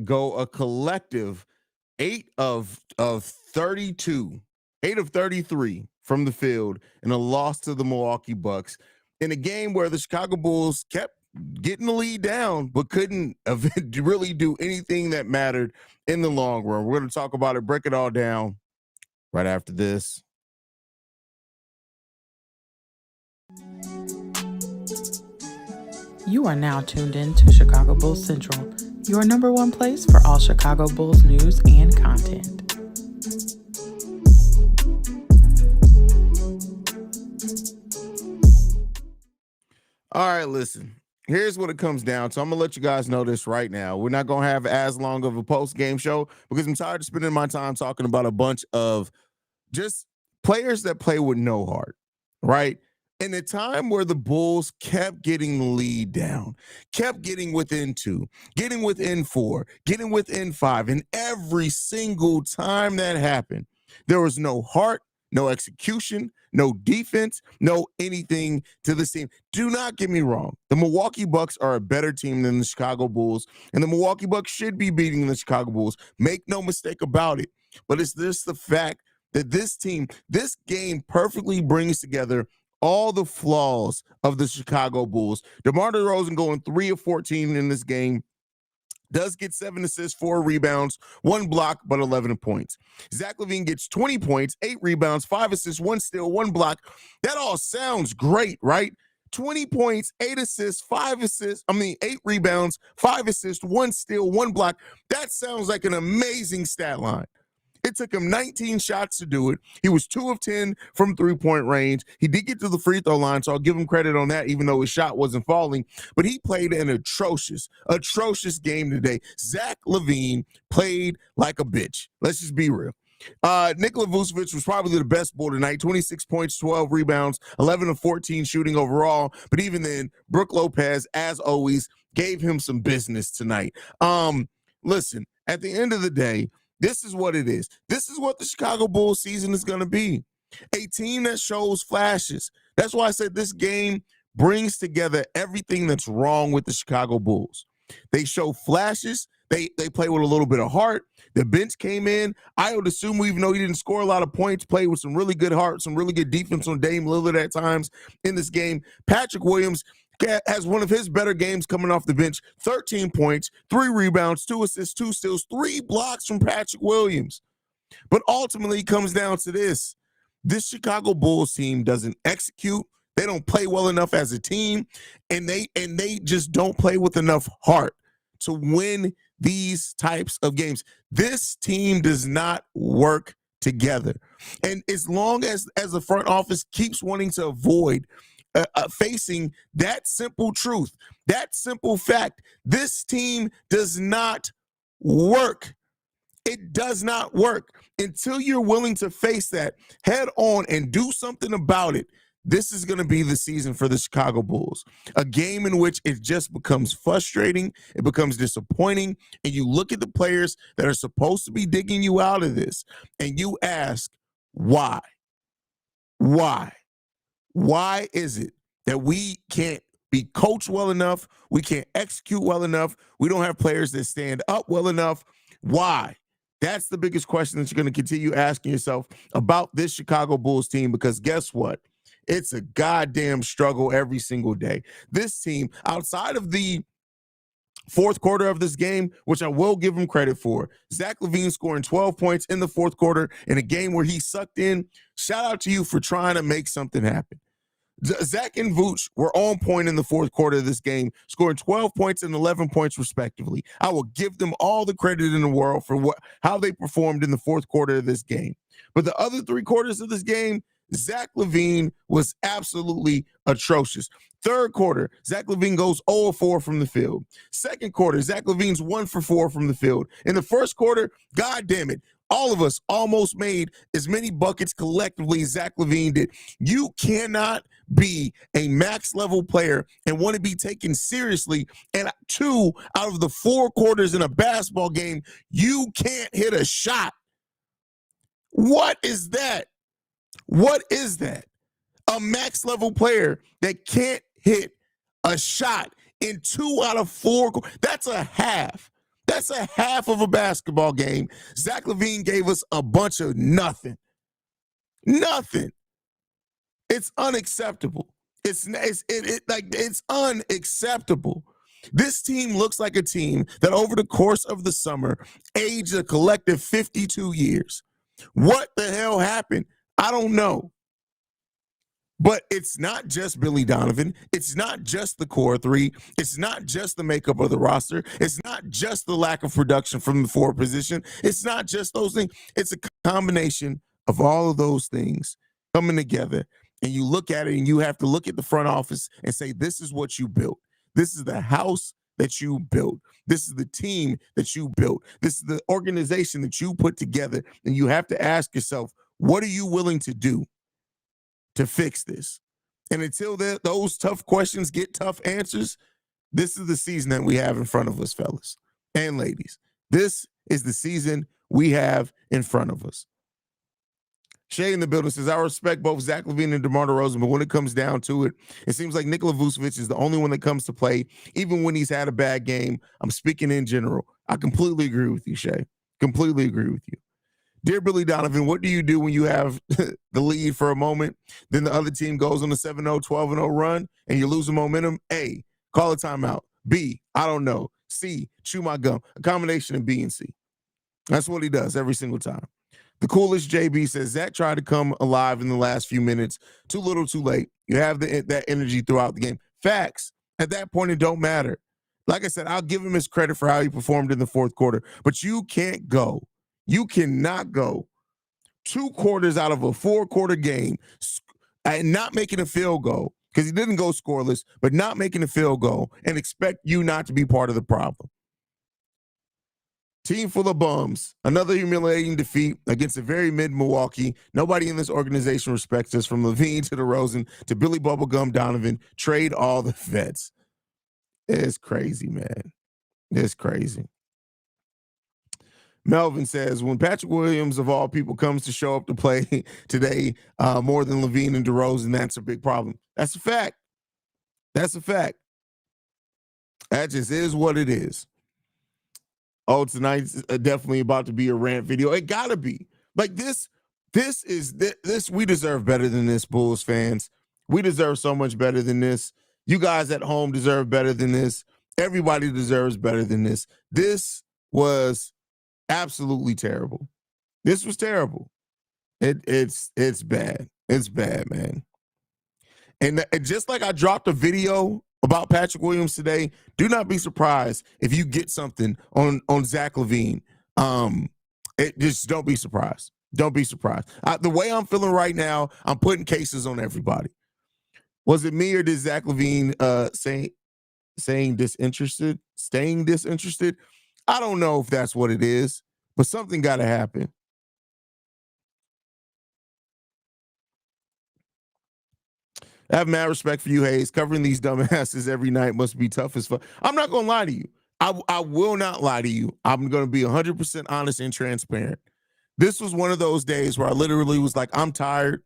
go a collective 8 of 32, 8 of 33 from the field in a loss to the Milwaukee Bucks in a game where the Chicago Bulls kept getting the lead down but couldn't really do anything that mattered in the long run. We're going to talk about it, break it all down right after this. You are now tuned in to Chicago Bulls Central, your number one place for all Chicago Bulls news and content. All right, listen. Here's what it comes down to. I'm going to let you guys know this right now. We're not going to have as long of a post-game show because I'm tired of spending my time talking about a bunch of just players that play with no heart, right? In a time where the Bulls kept getting the lead down, kept getting within 2, getting within 4, getting within 5, and every single time that happened, there was no heart, no execution, no defense, no anything to this team. Do not get me wrong. The Milwaukee Bucks are a better team than the Chicago Bulls, and the Milwaukee Bucks should be beating the Chicago Bulls. Make no mistake about it. But it's just the fact that this game perfectly brings together all the flaws of the Chicago Bulls. DeMar DeRozan going 3 of 14 in this game. Does get 7 assists, 4 rebounds, 1 block, but 11 points. Zach LaVine gets 20 points, 8 rebounds, 5 assists, 1 steal, 1 block. That all sounds great, right? 20 points, 8 assists, 8 rebounds, 5 assists, 1 steal, 1 block. That sounds like an amazing stat line. It took him 19 shots to do it. He was 2 of 10 from three-point range. He did get to the free throw line, so I'll give him credit on that, even though his shot wasn't falling. But he played an atrocious game today. Zach LaVine played like a bitch. Let's just be real. Nikola Vucevic was probably the best Bull tonight. 26 points, 12 rebounds, 11 of 14 shooting overall. But even then, Brook Lopez, as always, gave him some business tonight. Listen, at the end of the day, this is what it is. This is what the Chicago Bulls season is going to be. A team that shows flashes. That's why I said this game brings together everything that's wrong with the Chicago Bulls. They show flashes. They play with a little bit of heart. The bench came in. I would assume, even though he didn't score a lot of points, played with some really good heart, some really good defense on Dame Lillard at times in this game. Patrick Williams has one of his better games coming off the bench. 13 points, 3 rebounds, 2 assists, 2 steals, 3 blocks from Patrick Williams. But ultimately, it comes down to this. This Chicago Bulls team doesn't execute. They don't play well enough as a team, and they just don't play with enough heart to win these types of games. This team does not work together. And as long as the front office keeps wanting to avoid facing that simple truth, that simple fact, this team does not work. It does not work. Until you're willing to face that head on and do something about it, this is going to be the season for the Chicago Bulls. A game in which it just becomes frustrating, it becomes disappointing, and you look at the players that are supposed to be digging you out of this, and you ask, why? Why? Why is it that we can't be coached well enough? We can't execute well enough. We don't have players that stand up well enough. Why? That's the biggest question that you're going to continue asking yourself about this Chicago Bulls team, because guess what? It's a goddamn struggle every single day. This team, outside of the fourth quarter of this game, which I will give him credit for, Zach LaVine scoring 12 points in the fourth quarter in a game where he sucked in. Shout out to you for trying to make something happen. Zach and Vooch were on point in the fourth quarter of this game, scoring 12 points and 11 points respectively. I will give them all the credit in the world for how they performed in the fourth quarter of this game. But the other 3 quarters of this game, Zach LaVine was absolutely atrocious. Third quarter, Zach LaVine goes 0 of 4 from the field. Second quarter, Zach LaVine's 1 for 4 from the field. In the first quarter, God damn it, all of us almost made as many buckets collectively as Zach LaVine did. You cannot be a max level player and want to be taken seriously, and 2 out of the 4 quarters in a basketball game, you can't hit a shot. What is that? What is that? A max level player that can't hit a shot in 2 out of 4. That's a half. That's a half of a basketball game. Zach LaVine gave us a bunch of nothing. Nothing. It's unacceptable. It's unacceptable. This team looks like a team that over the course of the summer aged a collective 52 years. What the hell happened? I don't know. But it's not just Billy Donovan. It's not just the core three. It's not just the makeup of the roster. It's not just the lack of production from the forward position. It's not just those things. It's a combination of all of those things coming together. And you look at it and you have to look at the front office and say, this is what you built. This is the house that you built. This is the team that you built. This is the organization that you put together. And you have to ask yourself, what are you willing to do to fix this? And until those tough questions get tough answers, this is the season that we have in front of us, fellas and ladies. This is the season we have in front of us. Shay in the building says, I respect both Zach LaVine and DeMar DeRozan, but when it comes down to it, it seems like Nikola Vucevic is the only one that comes to play, even when he's had a bad game. I'm speaking in general. I completely agree with you, Shay. Completely agree with you. Dear Billy Donovan, what do you do when you have the lead for a moment, then the other team goes on a 7-0, 12-0 run, and you lose the momentum? A, call a timeout. B, I don't know. C, chew my gum. A combination of B and C. That's what he does every single time. The coolest JB says, Zach tried to come alive in the last few minutes. Too little, too late. You have that energy throughout the game. Facts. At that point, it don't matter. Like I said, I'll give him his credit for how he performed in the fourth quarter, but you can't go. You cannot go 2 quarters out of a 4-quarter game and not making a field goal, because he didn't go scoreless, but not making a field goal and expect you not to be part of the problem. Team full of bums. Another humiliating defeat against a very mid-Milwaukee. Nobody in this organization respects us, from LaVine to DeRozan to Billy Bubblegum Donovan. Trade all the vets. It's crazy, man. It's crazy. Melvin says, when Patrick Williams, of all people, comes to show up to play today more than LaVine and DeRozan, that's a big problem. That's a fact. That's a fact. That just is what it is. Oh, tonight's definitely about to be a rant video. It gotta be. Like this we deserve better than this, Bulls fans. We deserve so much better than this. You guys at home deserve better than this. Everybody deserves better than this. This was absolutely terrible. This was terrible. It's bad. It's bad, man. And just like I dropped a video about Patrick Williams today, do not be surprised if you get something on Zach LaVine. Just don't be surprised. Don't be surprised. The way I'm feeling right now, I'm putting cases on everybody. Was it me, or did Zach LaVine staying disinterested? I don't know if that's what it is, but something got to happen. I have mad respect for you, Haize. Covering these dumbasses every night must be tough as fuck. I'm not going to lie to you. I will not lie to you. I'm going to be 100% honest and transparent. This was one of those days where I literally was like, I'm tired.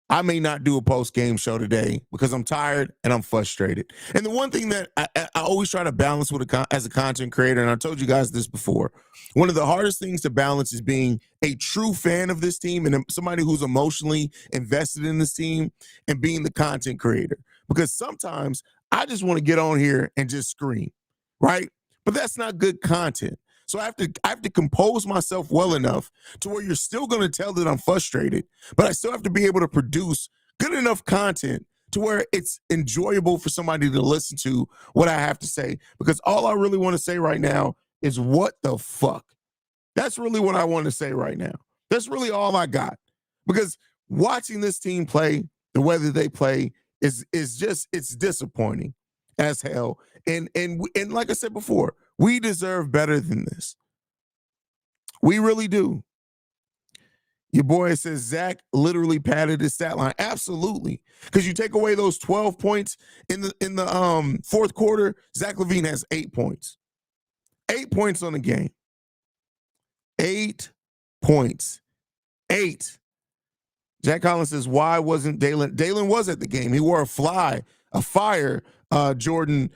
I may not do a post-game show today because I'm tired and I'm frustrated. And the one thing that I always try to balance as a content creator, and I told you guys this before, one of the hardest things to balance is being a true fan of this team and somebody who's emotionally invested in this team, and being the content creator. Because sometimes I just want to get on here and just scream, right? But that's not good content. So I have to compose myself well enough to where you're still going to tell that I'm frustrated, but I still have to be able to produce good enough content to where it's enjoyable for somebody to listen to what I have to say. Because all I really want to say right now is, what the fuck? That's really what I want to say right now. That's really all I got. Because watching this team play the way that they play is just, it's disappointing as hell. And like I said before, we deserve better than this. We really do. Your boy says Zach literally padded his stat line. Absolutely. Because you take away those 12 points in the fourth quarter, Zach LaVine has 8 points. 8 points on the game. 8 points. 8. Jack Collins says, why wasn't Dalen? Dalen was at the game. He wore a fire Jordan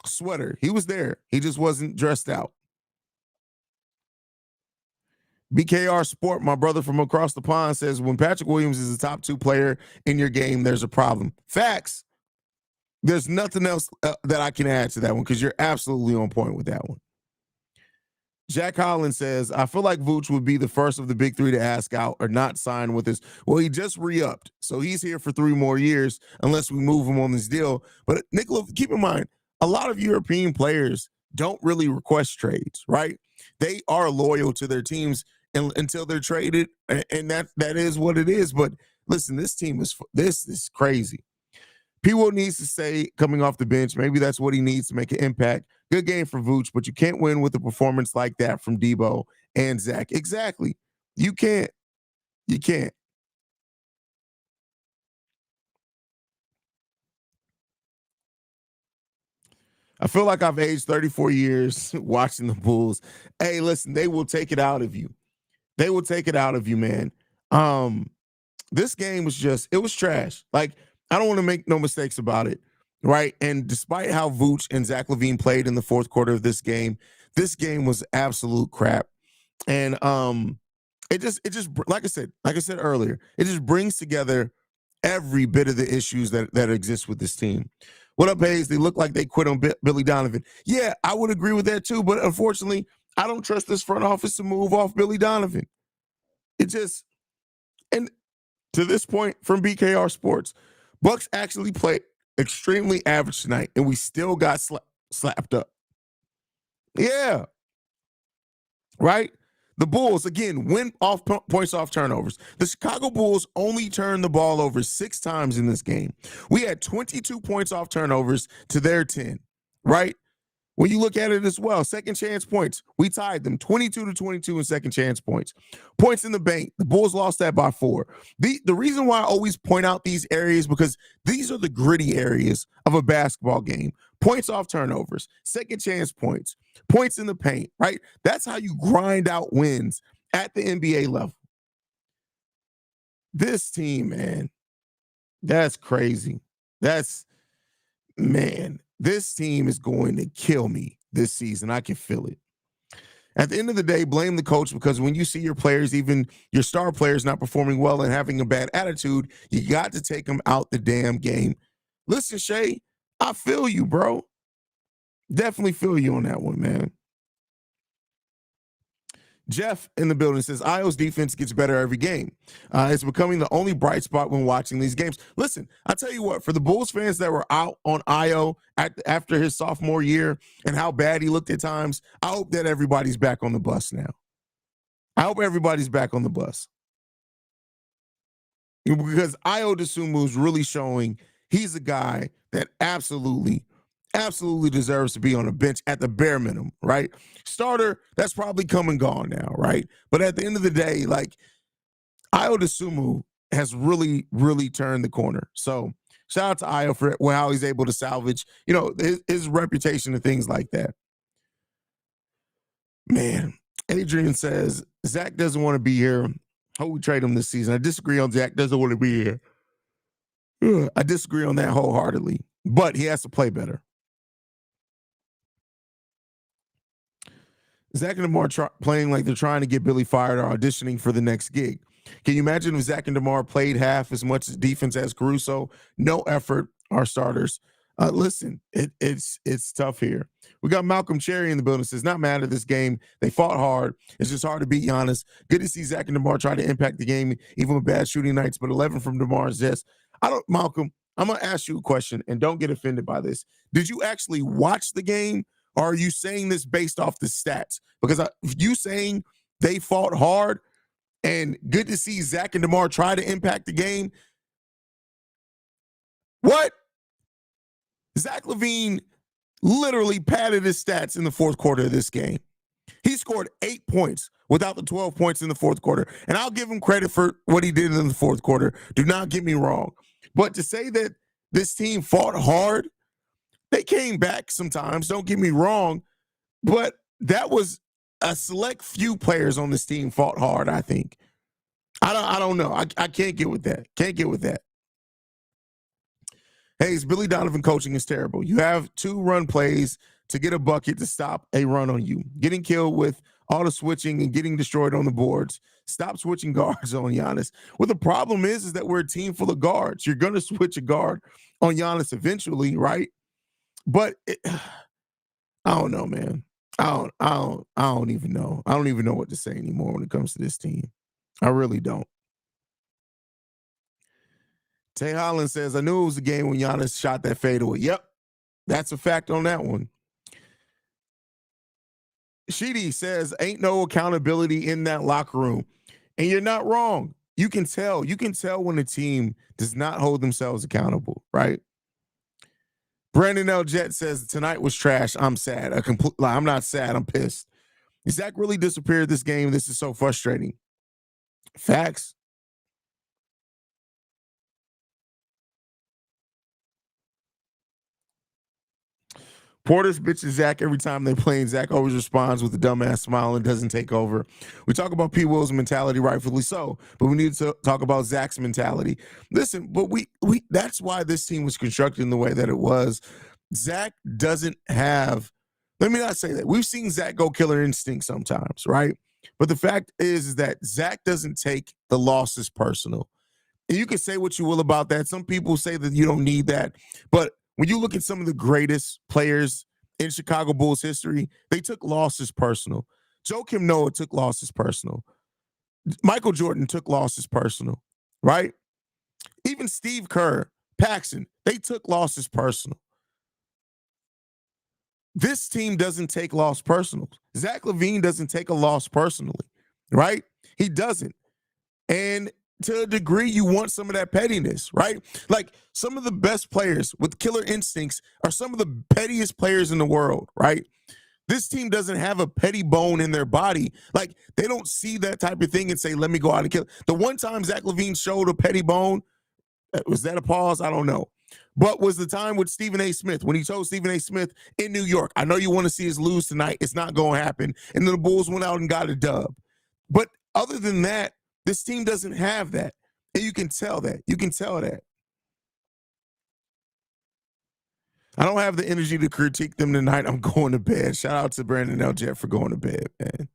Sweater. He was there. He just wasn't dressed out. BKR Sport, my brother from across the pond, says when Patrick Williams is a top 2 player in your game, there's a problem. Facts. There's nothing else that I can add to that one because you're absolutely on point with that one. Jack Holland says, I feel like Vooch would be the first of the big 3 to ask out or not sign with us. Well, he just re-upped, so he's here for 3 more years unless we move him on this deal. But Nicola, keep in mind, a lot of European players don't really request trades, right? They are loyal to their teams until they're traded, and that is what it is. But listen, this is crazy. P-Will needs to say coming off the bench. Maybe that's what he needs to make an impact. Good game for Vooch, but you can't win with a performance like that from Debo and Zach. Exactly. You can't. You can't. I feel like I've aged 34 years watching the Bulls. Hey, listen, they will take it out of you. They will take it out of you, man. This game was it was trash. Like, I don't want to make no mistakes about it, right? And despite how Vooch and Zach LaVine played in the fourth quarter of this game was absolute crap. And it just like I said earlier, it just brings together every bit of the issues that exist with this team. What up, Haize? They look like they quit on Billy Donovan. Yeah, I would agree with that too, but unfortunately, I don't trust this front office to move off Billy Donovan. And to this point from BKR Sports, Bucks actually played extremely average tonight, and we still got slapped up. Yeah. Right? The Bulls, again, win off points off turnovers. The Chicago Bulls only turned the ball over 6 times in this game. We had 22 points off turnovers to their 10, right? When you look at it as well, second chance points, we tied them 22-22 in second chance points. Points in the bank, the Bulls lost that by 4. The reason why I always point out these areas, because these are the gritty areas of a basketball game. Points off turnovers, second chance points, points in the paint, right? That's how you grind out wins at the NBA level. This team, man, that's crazy. This team is going to kill me this season. I can feel it. At the end of the day, blame the coach, because when you see your players, even your star players, not performing well and having a bad attitude, you got to take them out the damn game. Listen, Shay, I feel you, bro. Definitely feel you on that one, man. Jeff in the building says, Io's defense gets better every game. It's becoming the only bright spot when watching these games. Listen, I tell you what, for the Bulls fans that were out on Io after his sophomore year and how bad he looked at times, I hope that everybody's back on the bus now. I hope everybody's back on the bus. Because Io DeSumo is really showing he's a guy that absolutely deserves to be on a bench at the bare minimum, right? Starter, that's probably come and gone now, right? But at the end of the day, like, Io DeSumo has really, really turned the corner. So shout out to Io for how he's able to salvage, his reputation and things like that. Man, Adrian says, Zach doesn't want to be here. Hope we trade him this season. I disagree on Zach doesn't want to be here. I disagree on that wholeheartedly, but he has to play better. Zach and DeMar playing like they're trying to get Billy fired or auditioning for the next gig. Can you imagine if Zach and DeMar played half as much defense as Caruso? No effort, our starters. Listen, it's tough here. We got Malcolm Cherry in the building. Says, not mad at this game. They fought hard. It's just hard to beat Giannis. Good to see Zach and DeMar try to impact the game, even with bad shooting nights, but 11 from DeMar is just. Malcolm, I'm going to ask you a question, and don't get offended by this. Did you actually watch the game? Or are you saying this based off the stats? Because if you saying they fought hard and good to see Zach and DeMar try to impact the game. What? Zach LaVine literally padded his stats in the fourth quarter of this game. He scored 8 points without the 12 points in the fourth quarter. And I'll give him credit for what he did in the fourth quarter. Do not get me wrong. But to say that this team fought hard, they came back sometimes, don't get me wrong, but that was a select few players on this team fought hard, I think. I don't know. I can't get with that. Haize, Billy Donovan coaching is terrible. You have 2 run plays to get a bucket to stop a run on you. Getting killed with all the switching and getting destroyed on the boards. Stop switching guards on Giannis. Well, the problem is that we're a team full of guards. You're going to switch a guard on Giannis eventually, right? But I don't know, man. I don't even know. I don't even know what to say anymore when it comes to this team. I really don't. Tay Holland says, I knew it was a game when Giannis shot that fadeaway. Yep, that's a fact on that one. Sheedy says, ain't no accountability in that locker room. And you're not wrong. You can tell. You can tell when a team does not hold themselves accountable, right? Brandon L. Jet says, tonight was trash. I'm sad. I'm not sad. I'm pissed. Zach really disappeared this game. This is so frustrating. Facts. Porter's bitches Zach every time they play, and Zach always responds with a dumbass smile and doesn't take over. We talk about P. Will's mentality, rightfully so, but we need to talk about Zach's mentality. Listen, but we that's why this team was constructed in the way that it was. Zach doesn't have, let me not say that. We've seen Zach go killer instinct sometimes, right? But the fact is that Zach doesn't take the losses personal. And you can say what you will about that. Some people say that you don't need that, but when you look at some of the greatest players in Chicago Bulls history, they took losses personal. Joakim Noah took losses personal. Michael Jordan took losses personal, right? Even Steve Kerr, Paxson, they took losses personal. This team doesn't take loss personal. Zach LaVine doesn't take a loss personally, right? He doesn't. And to a degree, you want some of that pettiness, right? Like some of the best players with killer instincts are some of the pettiest players in the world, right? This team doesn't have a petty bone in their body. Like they don't see that type of thing and say, let me go out and kill. The one time Zach LaVine showed a petty bone, was that a pause? I don't know. But was the time with Stephen A. Smith when he told Stephen A. Smith in New York, I know you want to see us lose tonight. It's not going to happen. And then the Bulls went out and got a dub. But other than that, this team doesn't have that. And you can tell that. You can tell that. I don't have the energy to critique them tonight. I'm going to bed. Shout out to Brandon L. Jet for going to bed, man.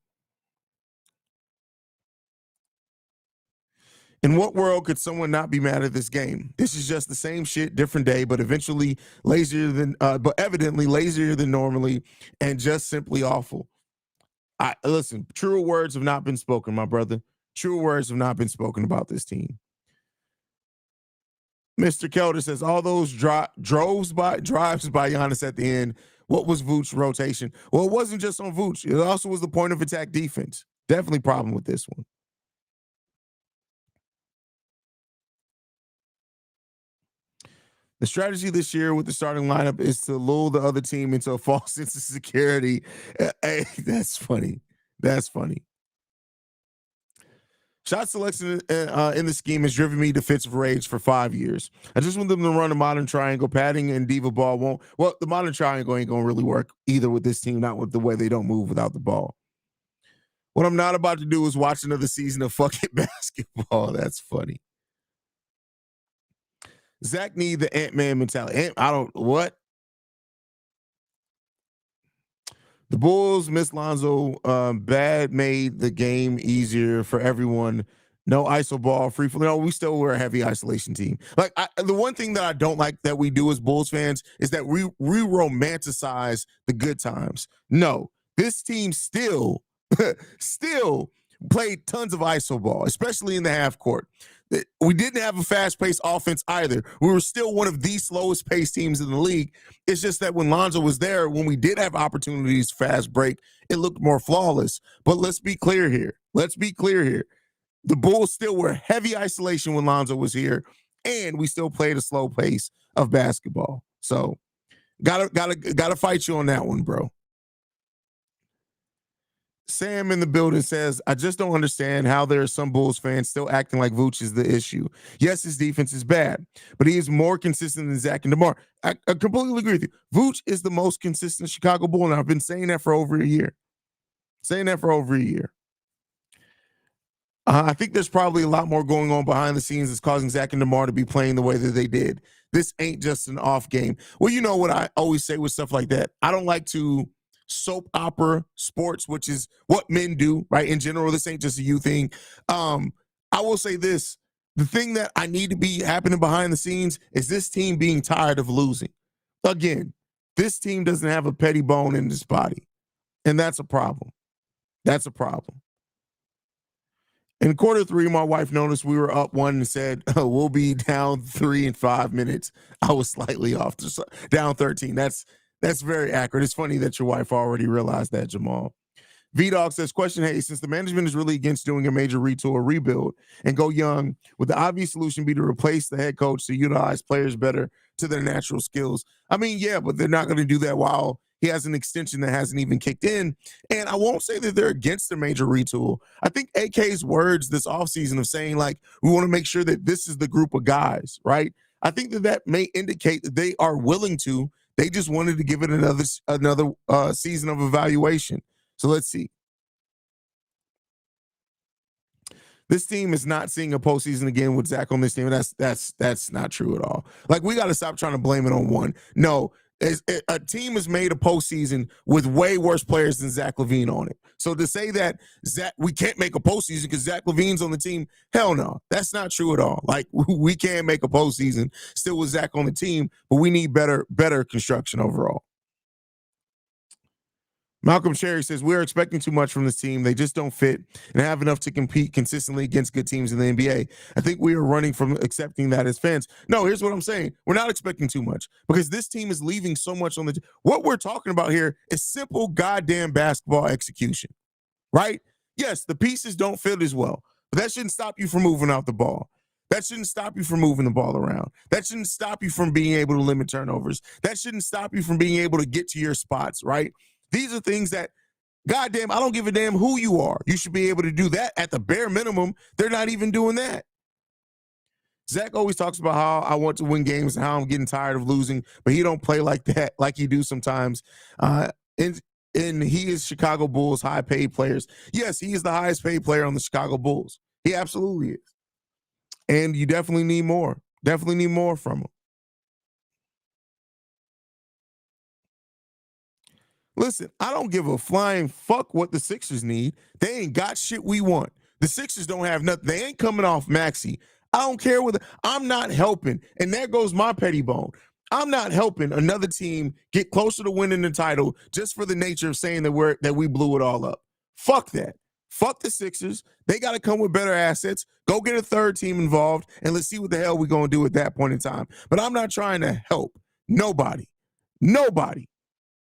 In what world could someone not be mad at this game? This is just the same shit, different day, but eventually but evidently lazier than normally, and just simply awful. Listen, truer words have not been spoken, my brother. Truer words have not been spoken about this team. Mr. Kelder says all those drives by Giannis at the end. What was Vooch's rotation? Well, it wasn't just on Vooch. It also was the point of attack defense. Definitely problem with this one. The strategy this year with the starting lineup is to lull the other team into a false sense of security. Hey, that's funny. That's funny. Shot selection in the scheme has driven me to fits of rage for 5 years. I just want them to run a modern triangle. Padding and diva ball won't. Well, the modern triangle ain't going to really work either with this team, not with the way they don't move without the ball. What I'm not about to do is watch another season of fucking basketball. That's funny. Zach need the Ant-Man mentality. What? The Bulls miss Lonzo. Bad made the game easier for everyone. No ISO ball, free flow. No, we still were a heavy isolation team. Like the one thing that I don't like that we do as Bulls fans is that we romanticize the good times. No, this team still played tons of ISO ball, especially in the half court. We didn't have a fast-paced offense either. We were still one of the slowest-paced teams in the league. It's just that when Lonzo was there, when we did have opportunities fast break, it looked more flawless. But let's be clear here. The Bulls still were heavy isolation when Lonzo was here, and we still played a slow pace of basketball. So, gotta fight you on that one, bro. Sam in the building says, I just don't understand how there are some Bulls fans still acting like Vooch is the issue. Yes, his defense is bad, but he is more consistent than Zach and DeMar. I completely agree with you. Vooch is the most consistent Chicago Bull, and I've been saying that for over a year. I think there's probably a lot more going on behind the scenes that's causing Zach and DeMar to be playing the way that they did. This ain't just an off game. Well, you know what I always say with stuff like that? I don't like to soap opera sports, which is what men do, right? In general, this ain't just a you thing. I will say this. The thing that I need to be happening behind the scenes is this team being tired of losing. Again, this team doesn't have a petty bone in this body, and that's a problem. That's a problem. In quarter three, my wife noticed we were up one and said, oh, we'll be down 3 in 5 minutes. I was slightly off, down 13. That's very accurate. It's funny that your wife already realized that, Jamal. V-Dog says, question, hey, since the management is really against doing a major retool or rebuild and go young, would the obvious solution be to replace the head coach to utilize players better to their natural skills? I mean, yeah, but they're not going to do that while he has an extension that hasn't even kicked in. And I won't say that they're against the major retool. I think AK's words this offseason of saying, like, we want to make sure that this is the group of guys, right? I think that may indicate that they are willing to. They just wanted to give it another season of evaluation. So let's see. This team is not seeing a postseason again with Zach on this team. That's not true at all. Like, we got to stop trying to blame it on one. No, a team has made a postseason with way worse players than Zach LaVine on it. So to say that we can't make a postseason because Zach LaVine's on the team, hell no, that's not true at all. Like, we can't make a postseason still with Zach on the team, but we need better construction overall. Malcolm Cherry says, we're expecting too much from this team. They just don't fit and have enough to compete consistently against good teams in the NBA. I think we are running from accepting that as fans. No, here's what I'm saying. We're not expecting too much because this team is leaving so much on the what we're talking about here is simple goddamn basketball execution, right? Yes, the pieces don't fit as well, but that shouldn't stop you from moving out the ball. That shouldn't stop you from moving the ball around. That shouldn't stop you from being able to limit turnovers. That shouldn't stop you from being able to get to your spots, right? These are things that, goddamn, I don't give a damn who you are. You should be able to do that at the bare minimum. They're not even doing that. Zach always talks about how I want to win games and how I'm getting tired of losing, but he don't play like that, like he do sometimes. And he is Chicago Bulls high-paid players. Yes, he is the highest-paid player on the Chicago Bulls. He absolutely is. And you definitely need more. Definitely need more from him. Listen, I don't give a flying fuck what the Sixers need. They ain't got shit we want. The Sixers don't have nothing. They ain't coming off Maxey. I don't care whether I'm not helping. And there goes my petty bone. I'm not helping another team get closer to winning the title just for the nature of saying that we blew it all up. Fuck that. Fuck the Sixers. They got to come with better assets. Go get a third team involved, and let's see what the hell we're going to do at that point in time. But I'm not trying to help nobody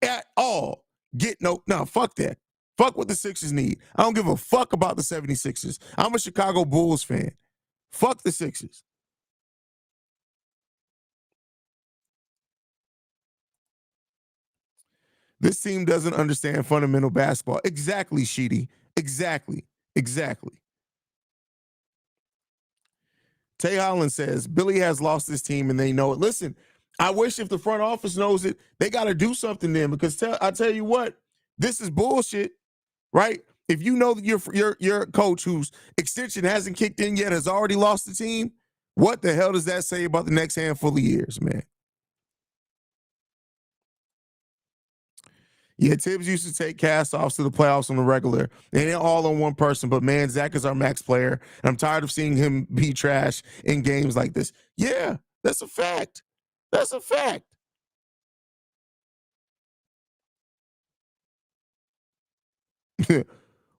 at all. Fuck that. Fuck what the Sixers need. I don't give a fuck about the 76ers. I'm a Chicago Bulls fan. Fuck the Sixers. This team doesn't understand fundamental basketball. Exactly, Sheedy. Exactly. Tay Holland says, Billy has lost this team and they know it. Listen, I wish if the front office knows it, they got to do something then because I tell you what, this is bullshit, right? If you know that your coach whose extension hasn't kicked in yet has already lost the team, what the hell does that say about the next handful of years, man? Yeah, Tibbs used to take cast-offs to the playoffs on the regular. They ain't all on one person, but man, Zach is our max player, and I'm tired of seeing him be trash in games like this. Yeah, that's a fact. That's a fact.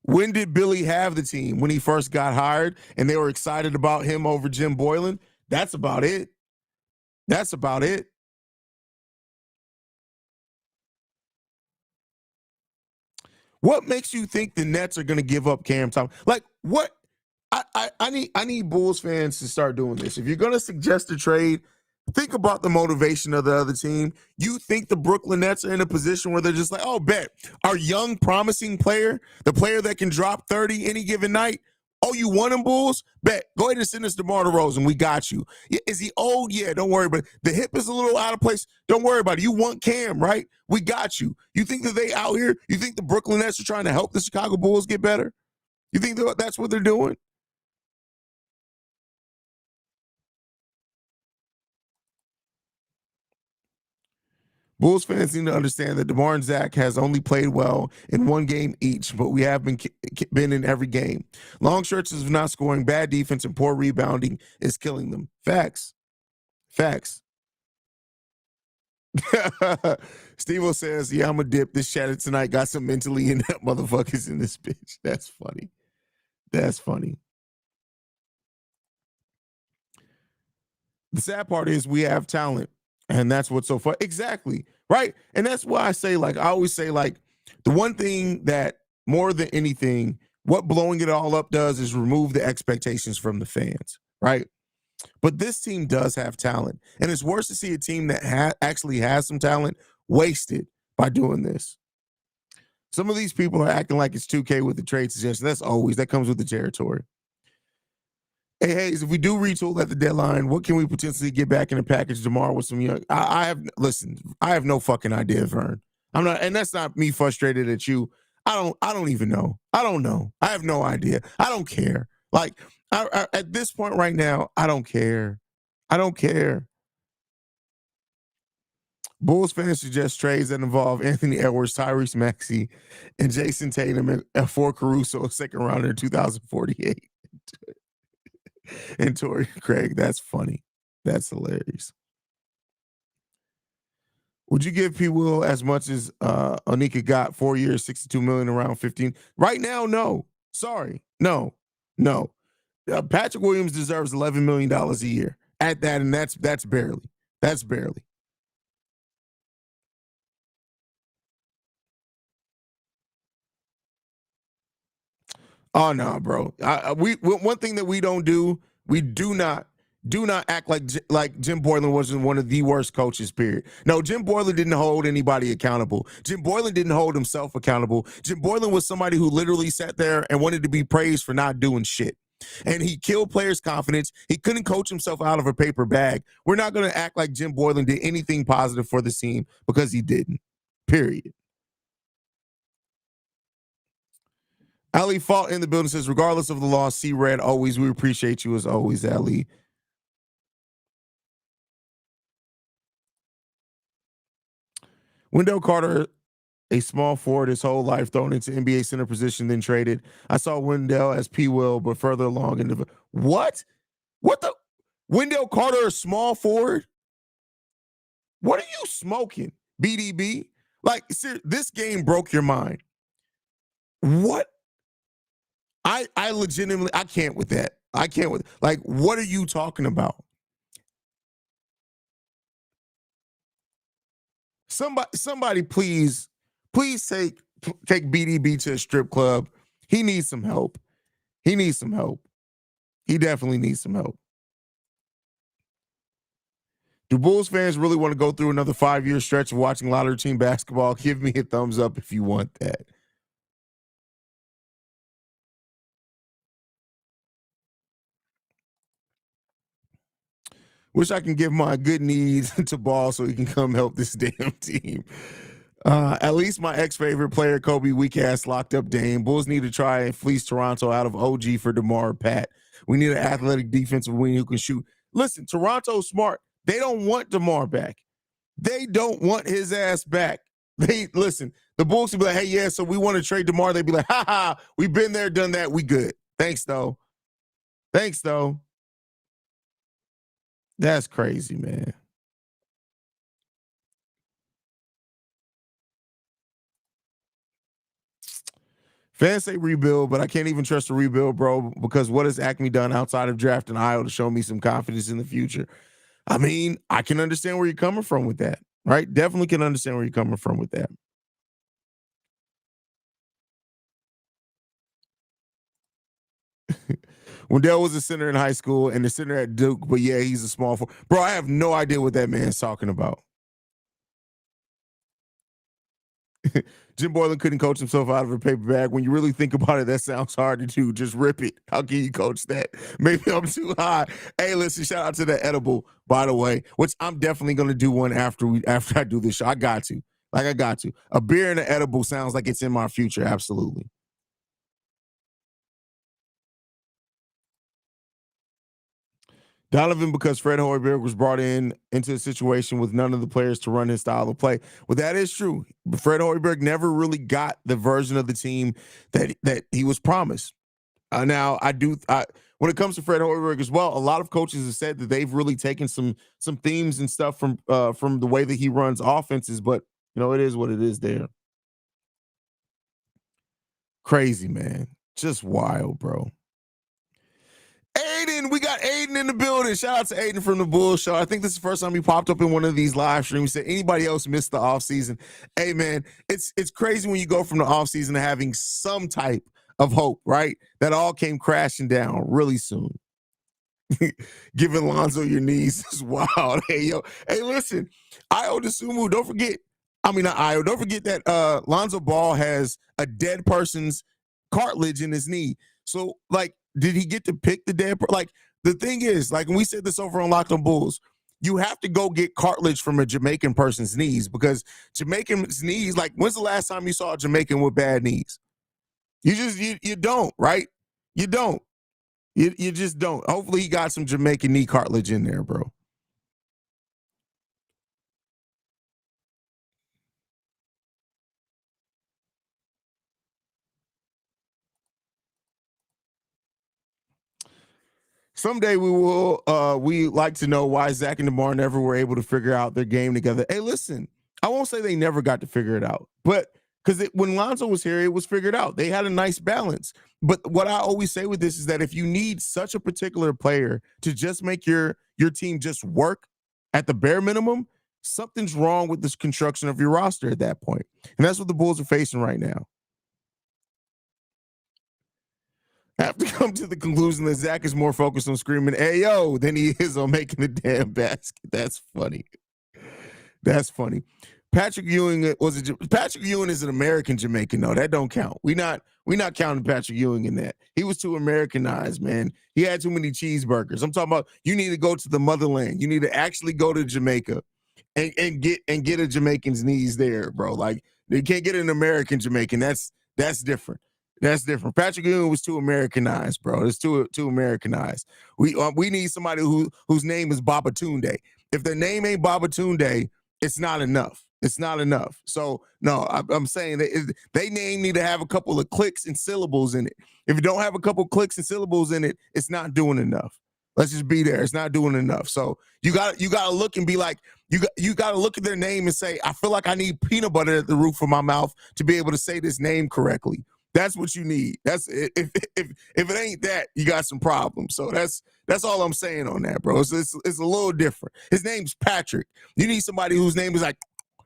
When did Billy have the team? When he first got hired and they were excited about him over Jim Boylan? That's about it. That's about it. What makes you think the Nets are going to give up Cam Thomas? Like, what? I need Bulls fans to start doing this. If you're going to suggest a trade, think about the motivation of the other team. You think the Brooklyn Nets are in a position where they're just like, oh, bet our young, promising player, the player that can drop 30 any given night. Oh, you want him, Bulls? Bet. Go ahead and send us DeMar DeRozan. We got you. Is he old? Yeah, don't worry about it. The hip is a little out of place. Don't worry about it. You want Cam, right? We got you. You think that they out here, you think the Brooklyn Nets are trying to help the Chicago Bulls get better? You think that's what they're doing? Bulls fans need to understand that DeMar and Zach has only played well in one game each, but we have been in every game. Long stretches of not scoring, bad defense, and poor rebounding is killing them. Facts. Steve-O says, yeah, I'm a dip. This chatter tonight got some mentally inept motherfuckers in this bitch. That's funny. The sad part is we have talent, and that's what's so fun. Exactly. Right. And that's why I always say, like, the one thing that more than anything, what blowing it all up does is remove the expectations from the fans. Right. But this team does have talent, and it's worse to see a team that actually has some talent wasted by doing this. Some of these people are acting like it's 2K with the trade suggestion. That comes with the territory. Hey, Haize, if we do retool at the deadline, what can we potentially get back in the package tomorrow with some young? I have no fucking idea, Vern. I'm not, and that's not me frustrated at you. I don't even know. I don't know. I have no idea. I don't care. Like, at this point right now, I don't care. Bulls fans suggest trades that involve Anthony Edwards, Tyrese Maxey, and Jason Tatum for Caruso, a second rounder in 2048. And Torrey Craig, that's funny. That's hilarious. Would you give P. Will as much as Onika got? 4 years, $62 million, around 15? Right now, no. Sorry. No. Patrick Williams deserves $11 million a year at that, and that's barely. That's barely. Oh no, bro. One thing that we don't do, we do not act like Jim Boylan wasn't one of the worst coaches, period. No, Jim Boylan didn't hold anybody accountable. Jim Boylan didn't hold himself accountable. Jim Boylan was somebody who literally sat there and wanted to be praised for not doing shit. And he killed players' confidence. He couldn't coach himself out of a paper bag. We're not going to act like Jim Boylan did anything positive for the team, because he didn't, period. Ali Fault in the building says, regardless of the loss, see red always. We appreciate you as always, Ali. Wendell Carter, a small forward his whole life, thrown into NBA center position, then traded. I saw Wendell as P. Will, but further along in the what? What the? Wendell Carter, a small forward? What are you smoking, BDB? Like, this game broke your mind. What? I legitimately, I can't with that. Like, what are you talking about? Somebody please take BDB to a strip club. He needs some help. He definitely needs some help. Do Bulls fans really want to go through another 5-year stretch of watching lottery team basketball? Give me a thumbs up if you want that. Wish I can give my good needs to Ball so he can come help this damn team. At least my ex-favorite player, Kobe, weak ass locked up Dame. Bulls need to try and fleece Toronto out of OG for DeMar or Pat. We need an athletic defensive wing who can shoot. Listen, Toronto's smart. They don't want DeMar back. They don't want his ass back. Listen, the Bulls will be like, hey, yeah, so we want to trade DeMar. They'd be like, ha, we've been there, done that. We good. Thanks, though. That's crazy, man. Fans say rebuild, but I can't even trust a rebuild, bro, because what has Acme done outside of drafting Iowa to show me some confidence in the future? I mean, I can understand where you're coming from with that, right? Definitely can understand where you're coming from with that. Wendell was a center in high school and the center at Duke, but yeah, he's a small forward. Bro, I have no idea what that man's talking about. Jim Boylan couldn't coach himself out of a paper bag. When you really think about it, that sounds hard to do. Just rip it. How can you coach that? Maybe I'm too high. Hey, listen, shout out to the edible, by the way, which I'm definitely going to do one after I do this show. I got to. A beer and an edible sounds like it's in my future. Absolutely. Donovan, because Fred Hoiberg was brought into a situation with none of the players to run his style of play. Well, that is true. Fred Hoiberg never really got the version of the team that he was promised. Now, when it comes to Fred Hoiberg as well, a lot of coaches have said that they've really taken some themes and stuff from the way that he runs offenses. But it is what it is. There, crazy, man, just wild, bro. Aiden, we got Aiden in the building. Shout out to Aiden from the Bull Show. I think this is the first time he popped up in one of these live streams. Said anybody else missed the offseason? Hey, man, it's crazy when you go from the offseason to having some type of hope, right? That all came crashing down really soon. Giving Lonzo your knees is wild. Hey, listen, Io DeSumo, don't forget that Lonzo Ball has a dead person's cartilage in his knee. So, did he get to pick the dead? The thing is, and we said this over on Locked on Bulls, you have to go get cartilage from a Jamaican person's knees because Jamaican's knees, when's the last time you saw a Jamaican with bad knees? You don't, right? You don't. You just don't. Hopefully he got some Jamaican knee cartilage in there, bro. Someday we like to know why Zach and DeMar never were able to figure out their game together. Hey, listen, I won't say they never got to figure it out, but because when Lonzo was here, it was figured out. They had a nice balance. But what I always say with this is that if you need such a particular player to just make your team just work at the bare minimum, something's wrong with this construction of your roster at that point. And that's what the Bulls are facing right now. I have to come to the conclusion that Zach is more focused on screaming "Ayo" than he is on making the damn basket. That's funny. That's funny. Patrick Ewing is an American Jamaican. No, that don't count. We not counting Patrick Ewing in that. He was too Americanized, man. He had too many cheeseburgers. I'm talking about you need to go to the motherland. You need to actually go to Jamaica and get a Jamaican's knees there, bro. You can't get an American Jamaican. That's different. That's different. Patrick Ewing was too Americanized, bro. It's too Americanized. We need somebody whose name is Babatunde. If their name ain't Babatunde, it's not enough. It's not enough. So no, I'm saying that they name need to have a couple of clicks and syllables in it. If you don't have a couple clicks and syllables in it, it's not doing enough. Let's just be there. It's not doing enough. So you got to look and be like, you got to look at their name and say, I feel like I need peanut butter at the roof of my mouth to be able to say this name correctly. That's what you need. That's if it ain't that, you got some problems. So that's all I'm saying on that, bro. It's a little different. His name's Patrick. You need somebody whose name is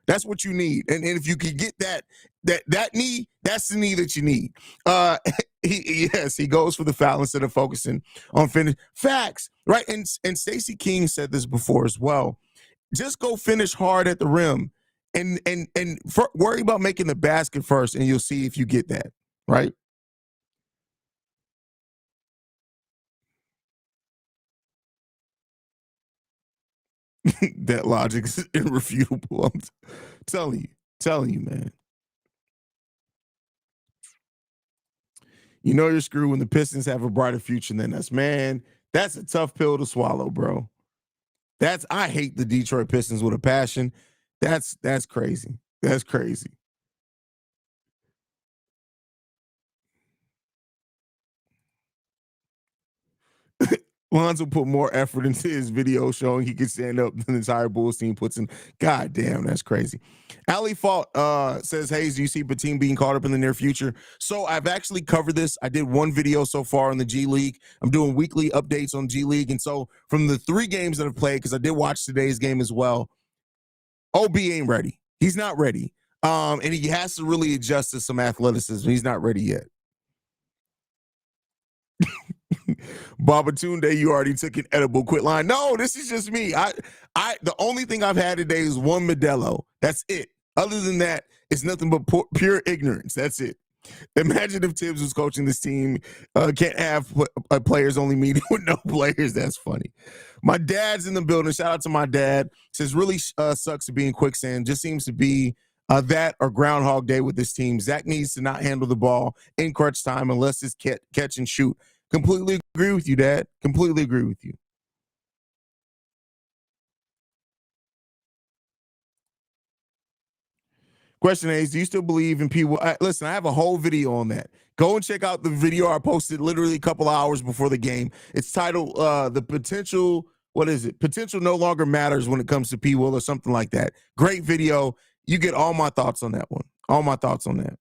that's what you need. And if you can get that knee, that's the knee that you need. He goes for the foul instead of focusing on finish. Facts, right? And Stacey King said this before as well. Just go finish hard at the rim and worry about making the basket first, and you'll see if you get that. Right? That logic is irrefutable. I'm telling you, man. You know you're screwed when the Pistons have a brighter future than us, man. That's a tough pill to swallow, bro. I hate the Detroit Pistons with a passion. That's crazy. That's crazy. Lonzo put more effort into his video showing he could stand up than the entire Bulls team puts in. God damn, that's crazy. Ali Fault says, Haize, do you see Batum being caught up in the near future? So I've actually covered this. I did one video so far on the G League. I'm doing weekly updates on G League. And so from the 3 games that I've played, because I did watch today's game as well, OB ain't ready. He's not ready. And he has to really adjust to some athleticism. He's not ready yet. Babatunde, you already took an edible. Quit line. No, this is just me. The only thing I've had today is one Modelo. That's it. Other than that, it's nothing but pure ignorance. That's it. Imagine if Tibbs was coaching this team. Can't have a players only meeting with no players. That's funny. My dad's in the building. Shout out to my dad. Says really sucks to be in quicksand. Just seems to be that or Groundhog Day with this team. Zach needs to not handle the ball in crunch time unless it's catch and shoot. Completely agree with you, Dad. Completely agree with you. Question is, do you still believe in people? Listen, I have a whole video on that. Go and check out the video I posted literally a couple hours before the game. It's titled "The Potential." What is it? Potential no longer matters when it comes to P. Will or something like that. Great video. You get all my thoughts on that one. All my thoughts on that.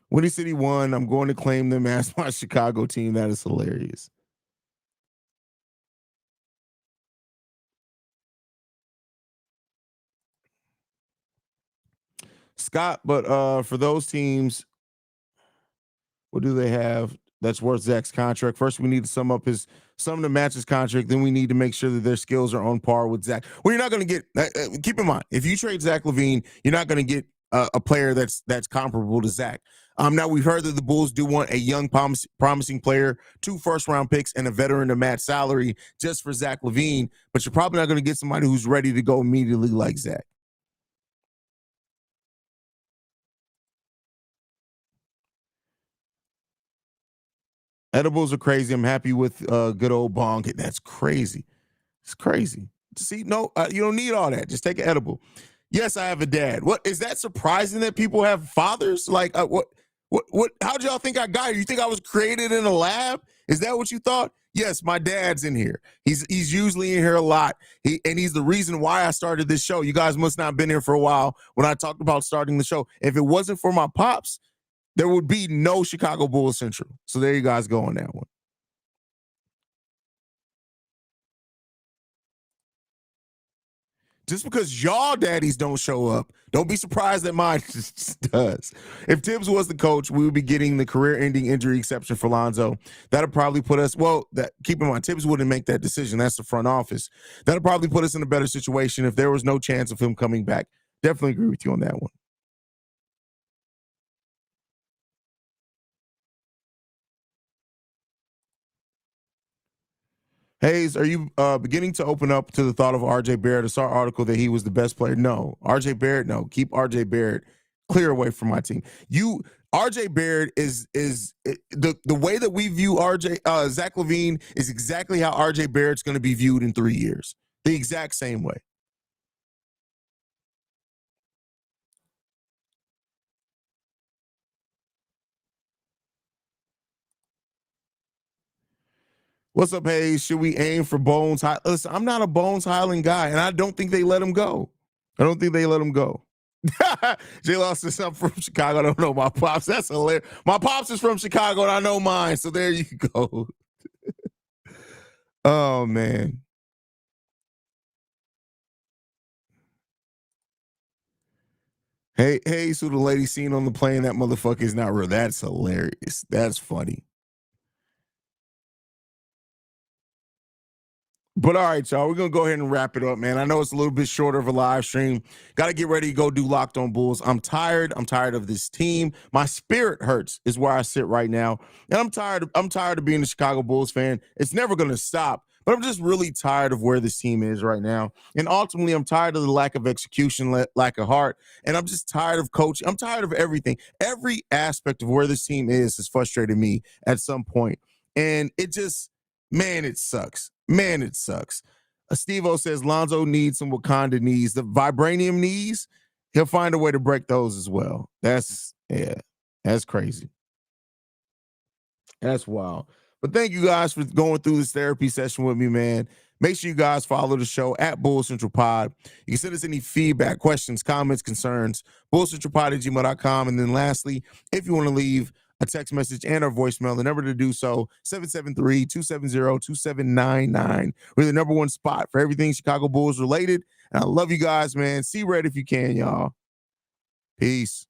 Windy City won. I'm going to claim them as my Chicago team. That is hilarious. Scott, but for those teams, what do they have that's worth Zach's contract? First, we need to sum to match his contract. Then we need to make sure that their skills are on par with Zach. Well, you're not going to get. Keep in mind, if you trade Zach LaVine, you're not going to get a player that's comparable to Zach. Now we've heard that the Bulls do want a young, promising player, 2 first-round picks, and a veteran to match salary just for Zach LaVine. But you're probably not going to get somebody who's ready to go immediately like Zach. Edibles are crazy. I'm happy with good old bong. That's crazy. It's crazy. See, no, you don't need all that. Just take an edible. Yes, I have a dad. What is that surprising that people have fathers? Like, what? How'd y'all think I got here? You think I was created in a lab? Is that what you thought? Yes, my dad's in here. He's usually in here a lot. He's the reason why I started this show. You guys must not have been here for a while when I talked about starting the show. If it wasn't for my pops, there would be no Chicago Bulls Central. So there you guys go on that one. Just because y'all daddies don't show up, don't be surprised that mine does. If Tibbs was the coach, we would be getting the career-ending injury exception for Lonzo. That'll probably put us, keep in mind, Tibbs wouldn't make that decision. That's the front office. That'll probably put us in a better situation if there was no chance of him coming back. Definitely agree with you on that one. Haize, are you beginning to open up to the thought of RJ Barrett? I saw an article that he was the best player. No. RJ Barrett, no. Keep RJ Barrett clear away from my team. RJ Barrett is the way that we view Zach LaVine is exactly how RJ Barrett's going to be viewed in 3 years. The exact same way. What's up, Haize? Should we aim for Bones? Listen, I'm not a Bones Highland guy, and I don't think they let him go. J Law says I'm from Chicago. I don't know my pops. That's hilarious. My pops is from Chicago, and I know mine. So there you go. Oh man. Hey, so the lady seen on the plane, that motherfucker is not real. That's hilarious. That's funny. But all right, y'all, we're going to go ahead and wrap it up, man. I know it's a little bit shorter of a live stream. Got to get ready to go do Locked On Bulls. I'm tired. I'm tired of this team. My spirit hurts is where I sit right now. And I'm tired of being a Chicago Bulls fan. It's never going to stop. But I'm just really tired of where this team is right now. And ultimately, I'm tired of the lack of execution, lack of heart. And I'm just tired of coaching. I'm tired of everything. Every aspect of where this team is has frustrated me at some point. And it just, man, it sucks. Man, it sucks. Steve-O says Lonzo needs some Wakanda knees. The vibranium knees, he'll find a way to break those as well. That's crazy. That's wild. But thank you guys for going through this therapy session with me, man. Make sure you guys follow the show at Bull Central Pod. You can send us any feedback, questions, comments, concerns, bullcentralpod@gmail.com. And then lastly, if you want to leave a text message and our voicemail, the number to do so, 773-270-2799. We're the number one spot for everything Chicago Bulls related. And I love you guys, man. See red if you can, y'all. Peace.